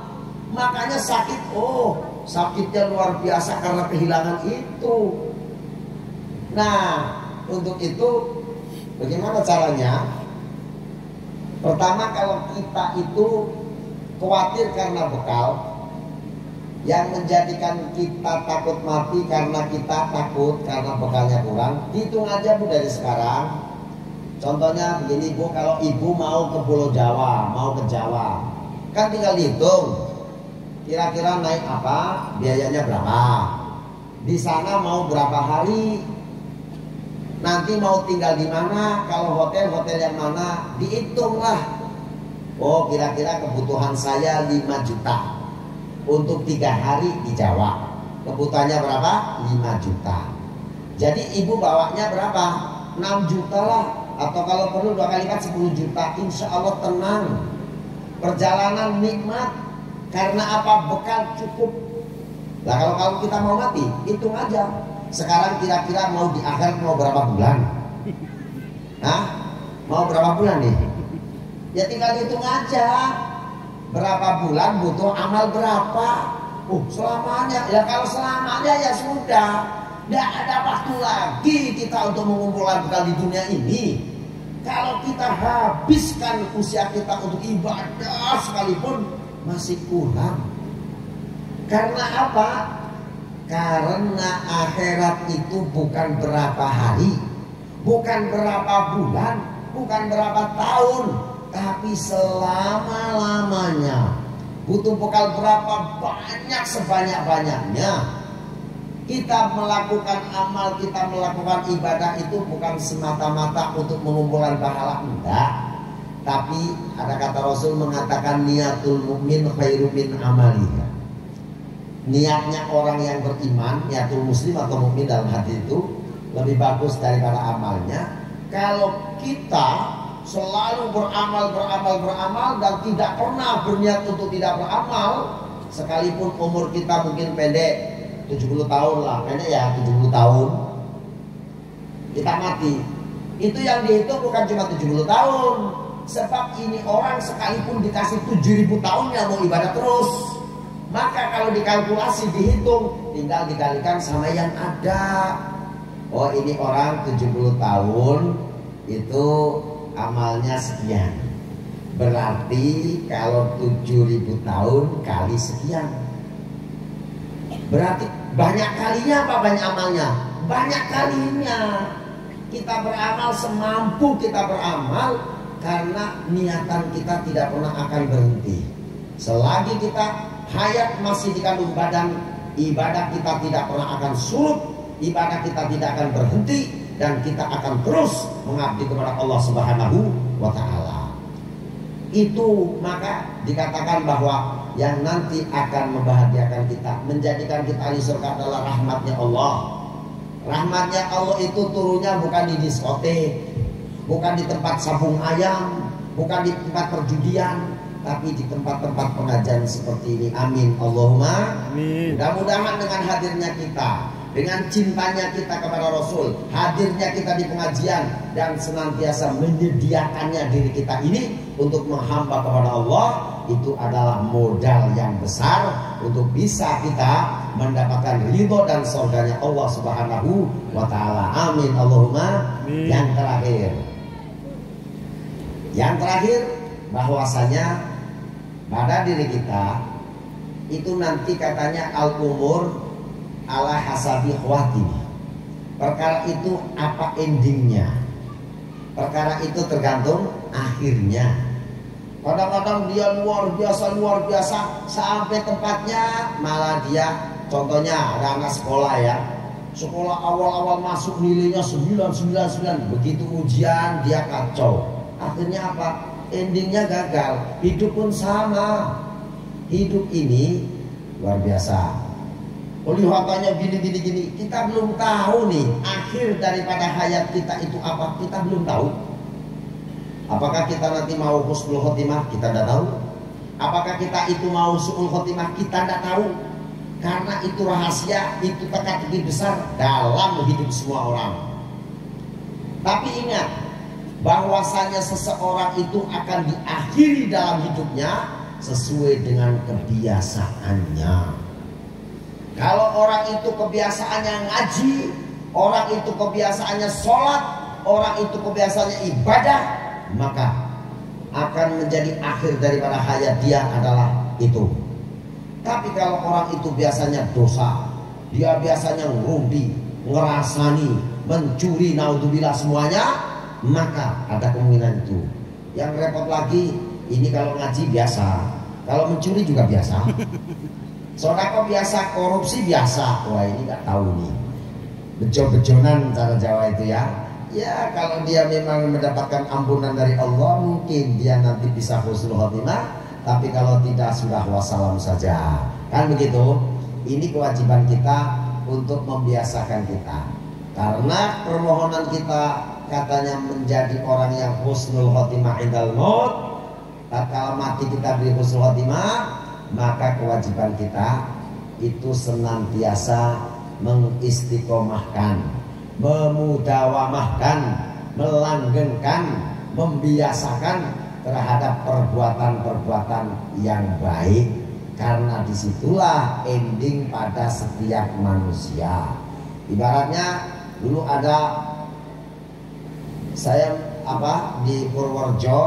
Makanya sakit. Oh, sakitnya luar biasa karena kehilangan itu. Nah, untuk itu bagaimana caranya? Pertama, kalau kita itu khawatir karena bekal, yang menjadikan kita takut mati karena kita takut karena bekalnya kurang, hitung aja Bu dari sekarang. Contohnya begini Bu, kalau ibu mau ke Pulau Jawa, mau ke Jawa, kan tinggal dihitung kira-kira naik apa, biayanya berapa, di sana mau berapa hari, nanti mau tinggal di mana, kalau hotel yang mana, dihitunglah. Oh, kira-kira kebutuhan saya 5 juta untuk 3 hari di Jawa. Kebutuhannya berapa? 5 juta. Jadi ibu bawanya berapa? 6 juta lah. Atau kalau perlu 2 kali lipat 10 juta. Insya Allah tenang. Perjalanan nikmat. Karena apa? Bekal cukup. Nah, kalau kita mau mati, hitung aja. Sekarang kira-kira mau di akhirat mau berapa bulan? Hah? Mau berapa bulan nih? Ya tinggal hitung aja. Berapa bulan butuh amal berapa? Selamanya. Ya kalau selamanya ya sudah. Tidak ada waktu lagi kita untuk mengumpulkan bekal di dunia ini. Kalau kita habiskan usia kita untuk ibadah sekalipun masih kurang. Karena apa? Karena akhirat itu bukan berapa hari, bukan berapa bulan, bukan berapa tahun, tapi selama-lamanya. Butuh bekal berapa banyak, sebanyak-banyaknya. Kita melakukan amal, kita melakukan ibadah itu bukan semata-mata untuk mengumpulkan pahala, enggak. Tapi ada kata Rasul mengatakan niatul mukmin khairum min amaliha. Niatnya orang yang beriman, niatul muslim atau mukmin dalam hati itu lebih bagus daripada amalnya. Kalau kita selalu beramal dan tidak pernah berniat untuk tidak beramal, sekalipun umur kita mungkin pendek 70 tahun lah, pendek ya 70 tahun, kita mati. Itu yang dihitung bukan cuma 70 tahun. Sebab ini orang sekalipun dikasih 7.000 tahun ya mau ibadah terus. Maka kalau dikalkulasi, dihitung, tinggal dikalikan sama yang ada. Oh, ini orang 70 tahun itu amalnya sekian. Berarti kalau 7.000 tahun kali sekian, berarti banyak kalinya apa banyak amalnya? Banyak kalinya. Kita beramal semampu kita beramal, karena niatan kita tidak pernah akan berhenti. Selagi kita hayat masih dikandung badan, ibadah kita tidak pernah akan surut, ibadah kita tidak akan berhenti, dan kita akan terus mengabdi kepada Allah Subhanahu wa Ta'ala. Itu maka dikatakan bahwa yang nanti akan membahagiakan kita, menjadikan kita ahli surga adalah rahmatnya Allah. Rahmatnya Allah itu turunnya bukan di diskotek, bukan di tempat sabung ayam, bukan di tempat perjudian, tapi di tempat-tempat pengajian seperti ini. Amin Allahumma amin. Mudah-mudahan dengan hadirnya kita, dengan cintanya kita kepada Rasul, hadirnya kita di pengajian, dan senantiasa menyediakannya diri kita ini untuk menghamba kepada Allah, itu adalah modal yang besar untuk bisa kita mendapatkan ridho dan surganya Allah Subhanahu wa Ta'ala. Amin Allahumma amin. Yang terakhir bahwasanya pada diri kita itu nanti katanya al-umur ala hasabi khawati. Perkara itu apa endingnya, perkara itu tergantung akhirnya. Kadang-kadang dia luar biasa sampai tempatnya malah dia, contohnya ada anak sekolah ya, sekolah awal-awal masuk nilainya 999, begitu ujian dia kacau. Akhirnya apa? Endingnya gagal. Hidup pun sama. Hidup ini luar biasa. Lihatannya gini. Kita belum tahu nih akhir daripada hayat kita itu apa. Kita belum tahu. Apakah kita nanti mau husnul khotimah? Kita tidak tahu. Apakah kita itu mau su'ul khotimah? Kita tidak tahu. Karena itu rahasia, itu teka-teki besar dalam hidup semua orang. Tapi ingat, bahwasanya seseorang itu akan diakhiri dalam hidupnya sesuai dengan kebiasaannya. Kalau orang itu kebiasaannya ngaji, orang itu kebiasaannya sholat, orang itu kebiasaannya ibadah, maka akan menjadi akhir daripada hayat dia adalah itu. Tapi kalau orang itu biasanya dosa, dia biasanya ngerumpi, ngerasani, mencuri, naudzubillah semuanya, maka ada kemungkinan itu. Yang repot lagi, ini kalau ngaji biasa, kalau mencuri juga biasa, sedekah biasa, korupsi biasa. Wah ini nggak tahu nih, bejo-bejonan cara Jawa itu ya. Ya kalau dia memang mendapatkan ampunan dari Allah, mungkin dia nanti bisa husnul khotimah. Tapi kalau tidak, sudah wassalam saja. Kan begitu. Ini kewajiban kita untuk membiasakan kita. Karena permohonan kita katanya menjadi orang yang husnul khotimah indal maut. Tatkala mati kita beri husnul khotimah, maka kewajiban kita itu senantiasa mengistiqomahkan, memudawamahkan, melanggengkan, membiasakan terhadap perbuatan-perbuatan yang baik. Karena disitulah ending pada setiap manusia. Ibaratnya dulu ada saya di Purworejo,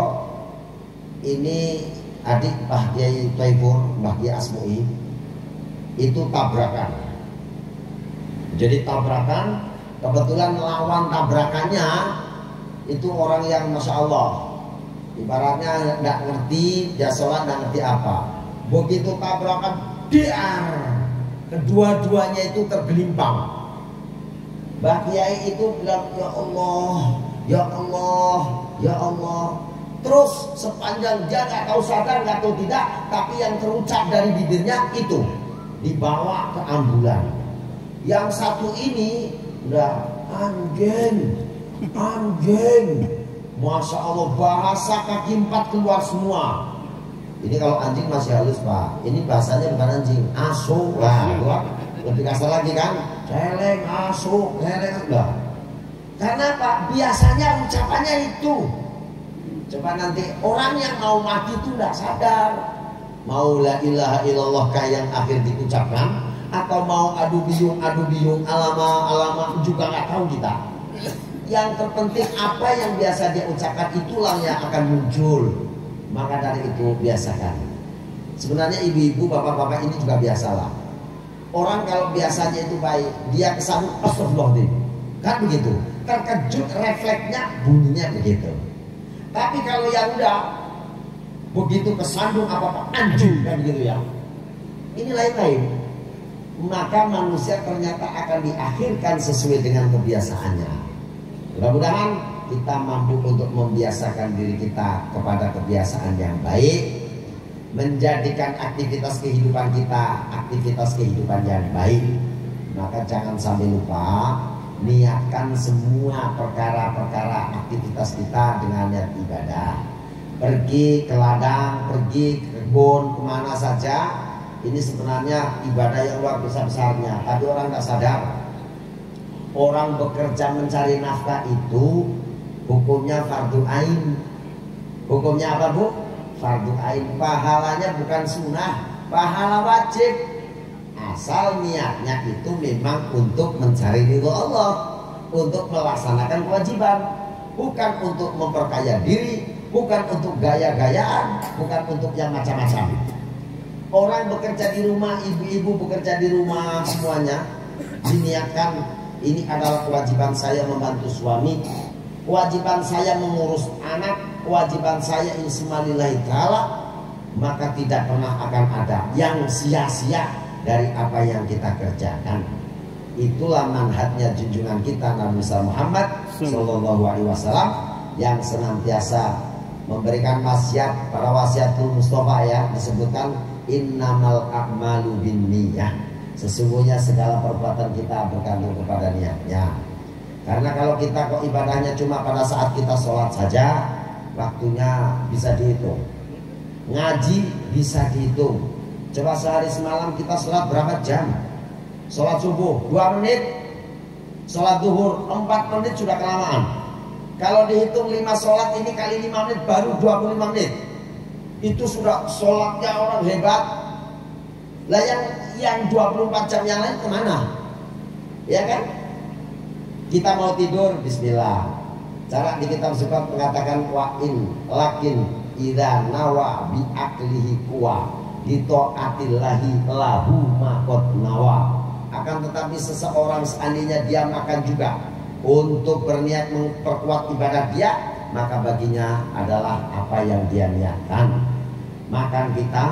ini adik Mbah Kiai Taifur, Mbah Kiai Asmui, itu tabrakan. Jadi tabrakan, kebetulan lawan tabrakannya itu orang yang Masya Allah, ibaratnya nggak ngerti, dia sholat nggak ngerti apa. Begitu tabrakan, kedua-duanya itu tergelimpang. Mbah Kiai itu bilang, ya Allah, ya Allah, ya Allah. Terus sepanjang dia nggak tahu sadar, nggak tahu tidak, tapi yang terucap dari bibirnya itu dibawa ke ambulan. Yang satu ini udah anjing, Masya Allah, bahasa kaki empat keluar semua. Ini kalau anjing masih halus Pak, ini bahasanya bukan anjing, asu lah, lebih kasar lagi kan, celeng, asu, celeng lah. Karena Pak, biasanya ucapannya itu. Coba nanti orang yang mau mati itu tidak sadar, mau la ilaha illallah kah yang akhir diucapkan, atau mau adu biyung, alama juga nggak tahu kita. Yang terpenting apa yang biasa dia ucapkan, itulah yang akan muncul. Maka dari itu biasakan. Sebenarnya ibu-ibu, bapak-bapak ini juga biasalah. Orang kalau biasanya itu baik, dia kesana astagfirullahaladzim, kan begitu. Terkejut, refleksnya bunyinya begitu. Tapi kalau yang udah begitu kesandung apa-apa anjing kan gitu ya, ini lain-lain. Maka manusia ternyata akan diakhirkan sesuai dengan kebiasaannya. Mudah-mudahan kita mampu untuk membiasakan diri kita kepada kebiasaan yang baik, menjadikan aktivitas kehidupan kita aktivitas kehidupan yang baik. Maka jangan sampai lupa niatkan semua perkara-perkara aktivitas kita dengan niat ibadah. Pergi ke ladang, pergi ke kebun, kemana saja, ini sebenarnya ibadah yang luar biasa besarnya. Tapi orang tidak sadar, orang bekerja mencari nafkah itu hukumnya fardu ain. Hukumnya apa, Bu? Fardu ain. Pahalanya bukan sunnah, pahala wajib. Asal niatnya itu memang untuk mencari ridho Allah, untuk melaksanakan kewajiban, bukan untuk memperkaya diri, bukan untuk gaya-gayaan, bukan untuk yang macam-macam. Orang bekerja di rumah, ibu-ibu bekerja di rumah, semuanya diniatkan ini adalah kewajiban saya membantu suami, kewajiban saya mengurus anak, kewajiban saya insya-Allah ta'ala, maka tidak pernah akan ada yang sia-sia dari apa yang kita kerjakan. Itulah manhajnya junjungan kita Nabi Muhammad Sallallahu Alaihi Wasallam yang senantiasa memberikan wasiat, para wasiatul Mustafa ya, disebutkan innamal a'malu binniyah. Sesungguhnya segala perbuatan kita bergantung kepada niatnya. Karena kalau kita kok ibadahnya cuma pada saat kita sholat saja, waktunya bisa dihitung. Ngaji bisa dihitung. Coba sehari semalam kita sholat berapa jam? Sholat subuh 2 menit, sholat duhur 4 menit sudah kelamaan. Kalau dihitung 5 sholat ini kali 5 menit baru 25 menit. Itu sudah sholatnya orang hebat. Lah yang 24 jam yang lain kemana? Ya kan? Kita mau tidur, bismillah. Cara di kitab zuhud mengatakan wa'in lakin idza nawa bi aklihi kuwa di taatillahi lahu maqad nawa. Akan tetapi seseorang seandainya dia makan juga untuk berniat memperkuat ibadah dia, maka baginya adalah apa yang dia niatkan. Makan kita,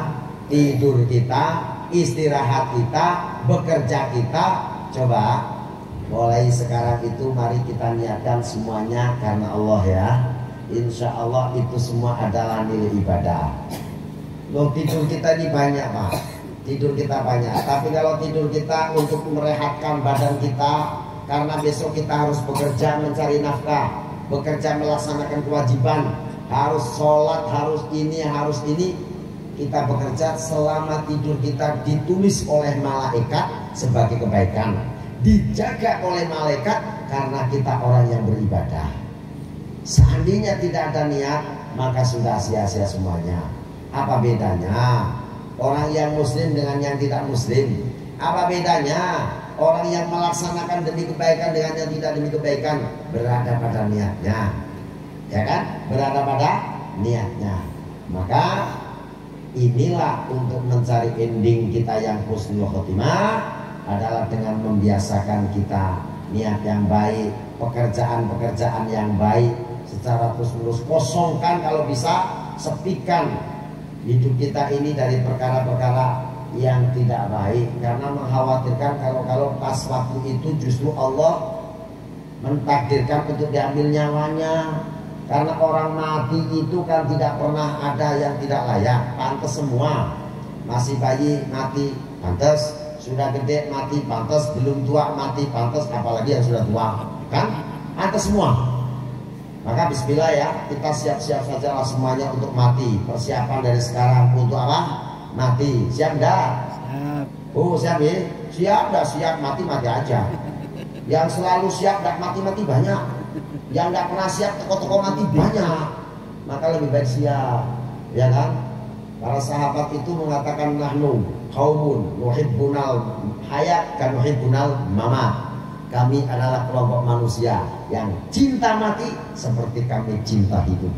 tidur kita, istirahat kita, bekerja kita, coba mulai sekarang itu mari kita niatkan semuanya karena Allah ya. Insya Allah itu semua adalah nilai ibadah. Loh, tidur kita ini banyak Pak, tidur kita banyak. Tapi kalau tidur kita untuk merehatkan badan kita, karena besok kita harus bekerja mencari nafkah, bekerja melaksanakan kewajiban, harus sholat, harus ini, kita bekerja selama tidur kita ditulis oleh malaikat sebagai kebaikan, dijaga oleh malaikat karena kita orang yang beribadah. Seandainya tidak ada niat, maka sudah sia-sia semuanya. Apa bedanya orang yang muslim dengan yang tidak muslim? Apa bedanya orang yang melaksanakan demi kebaikan dengan yang tidak demi kebaikan? Berada pada niatnya, ya kan? Berada pada niatnya. Maka inilah untuk mencari ending kita yang husnul khotimah adalah dengan membiasakan kita niat yang baik, pekerjaan-pekerjaan yang baik secara terus-menerus. Kosongkan kalau bisa, sepikan hidup kita ini dari perkara-perkara yang tidak baik, karena mengkhawatirkan kalau pas waktu itu justru Allah mentakdirkan untuk diambil nyawanya. Karena orang mati itu kan tidak pernah ada yang tidak layak, pantas semua. Masih bayi mati pantas, sudah gede mati pantas, belum tua mati pantas, apalagi yang sudah tua, kan pantas semua. Maka bismillah ya, kita siap-siap saja lah semuanya untuk mati. Persiapan dari sekarang untuk apa? Mati. Siap enggak? Siap. Oh siap ya? Siap enggak? Siap, mati-mati aja. Yang selalu siap enggak mati-mati banyak. Yang enggak pernah siap teko-teko mati banyak. Maka lebih baik siap, ya kan? Para sahabat itu mengatakan nahnu qaumun nuhibbunal hayat kan nuhibbunal mamat. Kami adalah kelompok manusia yang cinta mati seperti kami cinta hidup.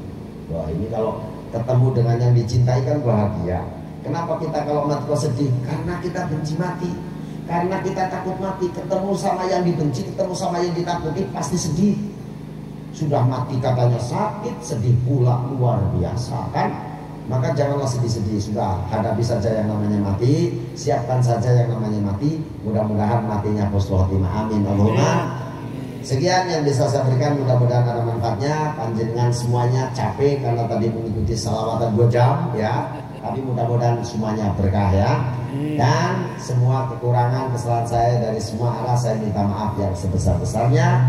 Wah, ini kalau ketemu dengan yang dicintai kan bahagia. Kenapa kita kalau mati kok sedih? Karena kita benci mati, karena kita takut mati. Ketemu sama yang dibenci, ketemu sama yang ditakuti, pasti sedih. Sudah mati katanya sakit, sedih pula luar biasa kan? maka janganlah sedih-sedih. Sudah, hadapi saja yang namanya mati, siapkan saja yang namanya mati. Mudah-mudahan matinya husnul khotimah. Amin Allahumma. Sekian yang bisa saya berikan, mudah-mudahan ada manfaatnya. Panjenengan semuanya capek karena tadi mengikuti salawatan 2 jam ya, tapi mudah-mudahan semuanya berkah ya. Dan semua kekurangan, kesalahan saya dari semua arah saya minta maaf yang sebesar-besarnya.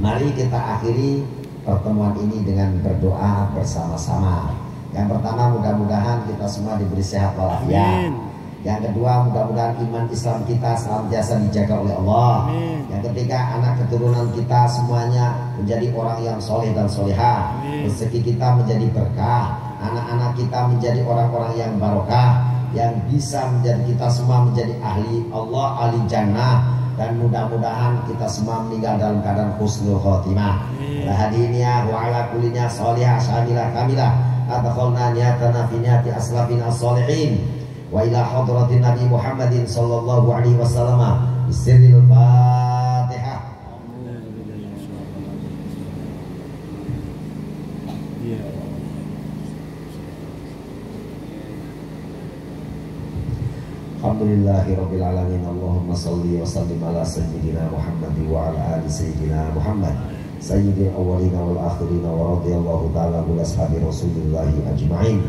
Mari kita akhiri pertemuan ini dengan berdoa bersama-sama. Yang pertama, mudah-mudahan kita semua diberi sehat walafiat. Yang kedua, mudah-mudahan iman Islam kita senantiasa dijaga oleh Allah. Yang ketiga, anak keturunan kita semuanya menjadi orang yang soleh dan solehah. Rezeki kita menjadi berkah, anak-anak kita menjadi orang-orang yang barokah, yang bisa menjadi kita semua menjadi ahli Allah, ahli jannah. Dan mudah-mudahan kita semua meninggal dalam keadaan husnul khotimah. Ala hadiniya wa ala kullinya salihah syamilah kamilah. Adkhalna niyatana fi niyati aslafina sholihin. Wa ila hadratin Nabi Muhammadin sallallahu alaihi wasallam bisirril Fatihah. Alhamdulillahirabbil alamin. Allahumma shalli wa sallim ala sayyidina Muhammad wa ala ali sayyidina Muhammad sayyidil awwalina wal akhirina wa radhiyallahu ta'ala an ashabi Rasulillah ajma'in.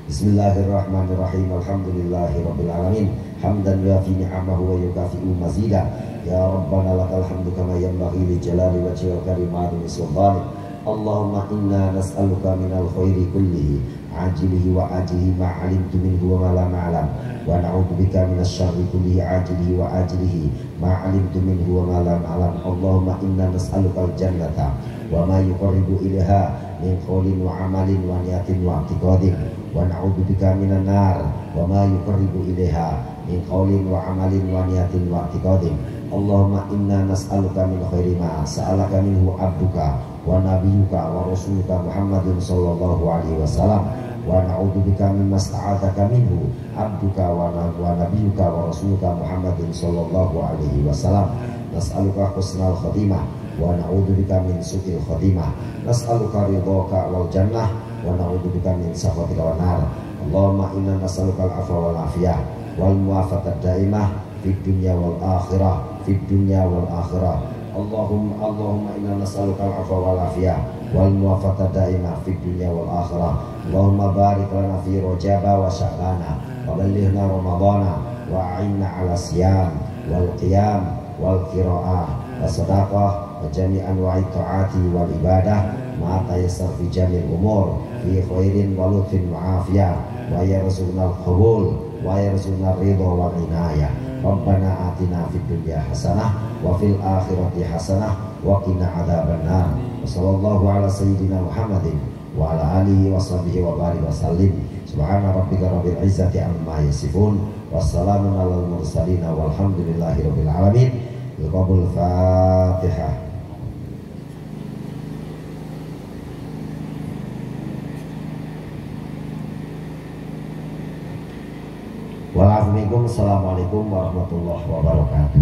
Bismillahirrahmanirrahim. Alhamdulillahirabbil alamin. Hamdan yuafi ni'amahu wa yukafi'u mazida. Ya Rabbana lakal hamdu kama yanbaghi li jalali wajhika wa karimati sultanik. Allahumma inna nas'aluka minal khairi kullihi ajilihi wa ajilihi ma 'alimtu minhu wa ma lam a'lam. Wa na'udzubika minasyarri kullihi ajilihi wa ajilihi ma 'alimtu minhu wa ma lam a'lam. Allahumma inna nas'aluka al-jannata wa ma yuqarribu ilaiha min qawlin wa 'amalin wa niyatin wa i'tiqadin. Wa na'udzubika minan nar wa ma yuqarribu ilaiha min qawlin wa 'amalin wa niyatin wa i'tiqadin. Allahumma inna nas'aluka min khairi ma sa'alaka minhu 'abduka wa nabiyyuka wa rasuluka Muhammadin sallallahu alaihi wasallam. Wa na'udzubika mimma sta'adzaka minhu 'abduka wa nabiyyuka wa rasuluka Muhammadin sallallahu alaihi wasallam. Nas'aluka husnal khotimah wa na'udzubika min su'il khotimah. Nas'aluka ridhaka wal jannah wa na'udzubika min sakhatika wan nar. Allahumma inna nas'aluka al-'afwa wal 'afiyah wal muwafaqat daimah fid dunya wal akhirah, fid dunya wal akhirah. Allahumma inna nas'aluka al-'afwa wal 'afiyah wal muwafaqat daimah fid dunya wal akhirah. Allahumma barik lana fi Rajaba wa Sya'bana wa ballighna Ramadana wa a'inna 'ala siyam wal qiyam wal qira'ah wa sadaqah wa jami'an wa ta'ati wal ibadah ma tayassar fi jamil umur fi khairin wa lutfin wa afiyah wa yarzuqna al-qabul wa yarzuqna ridha wal inayah. Rabbana atina fid dunya hasanah wa fil akhirati hasanah wa qina adzabannar. Wassallallahu ala sayyidina Muhammadin wa ala alihi wa sahbihi wa barik wa sallim. Subhana rabbika rabbil izzati amma yasifun. Wassalamun alal mursalin walhamdulillahi rabbil alamin. Al-qabul Fatihah. Assalamualaikum warahmatullahi wabarakatuh.